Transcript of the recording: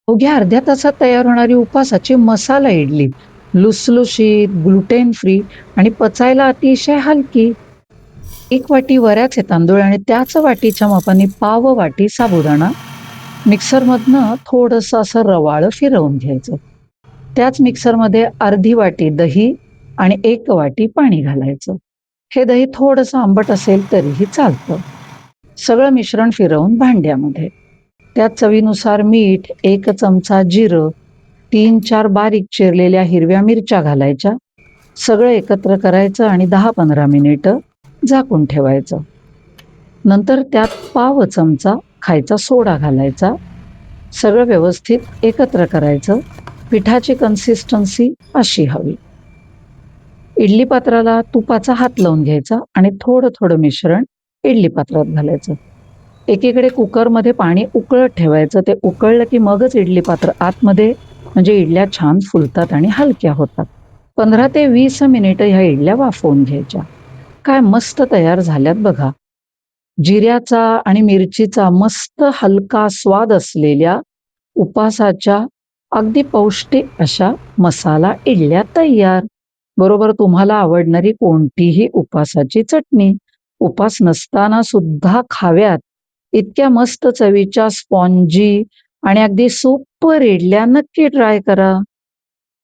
अवघ्या अर्ध्या तासात तयार होणारी उपासाची मसाला इडली लुसलुशीत, ग्लुटेन फ्री आणि पचायला अतिशय हलकी. एक वाटी वऱ्याचे तांदूळ आणि त्याच वाटीच्या मापाने पाव वाटी साबुदाणा मिक्सरमधनं थोडंसं असं रवाळं फिरवून घ्यायचं. त्याच मिक्सरमध्ये अर्धी वाटी दही आणि 1 वाटी पाणी घालायचं. हे दही थोडंसं आंबट असेल तरीही चालतं. सगळं मिश्रण फिरवून भांड्यामध्ये. त्यात चवीनुसार मीठ, 1 चमचा जिरं, 3-4 बारीक चिरलेल्या हिरव्या मिरच्या घालायच्या. सगळं एकत्र करायचं आणि 10-15 मिनिटं झाकून ठेवायचं. नंतर त्यात पाव चमचा खायचा सोडा घालायचा. सगळं व्यवस्थित एकत्र करायचं. पिठाची कन्सिस्टन्सी अशी हवी. इडली पात्राला तुपाचा हात लावून घ्यायचा आणि थोडं-थोडं मिश्रण इडली पात्रात घालायचं. एकीकडे कुकरमध्ये पाणी उकळत ठेवायचं. ते उकळलं की मगच इडली पात्र आतमध्ये म्हणजे इडल्या छान फुलतात आणि हलक्या होतात. 15 ते 20 मिनिटं ह्या इडल्या वाफवून घ्यायच्या. काय मस्त तयार झाल्यात बघा. जिऱ्याचा आणि मिरचीचा मस्त हलका स्वाद असलेल्या उपासाच्या अगदी पौष्टिक अशा मसाला इडल्या तयार. बरोबर तुम्हाला आवडणारी कोणतीही उपासाची चटणी. उपास नसताना सुद्धा खाव्यात इतक्या मस्त चवीच्या स्पॉन्जी आणि अगदी सुपर इडल्या नक्की ट्राय करा.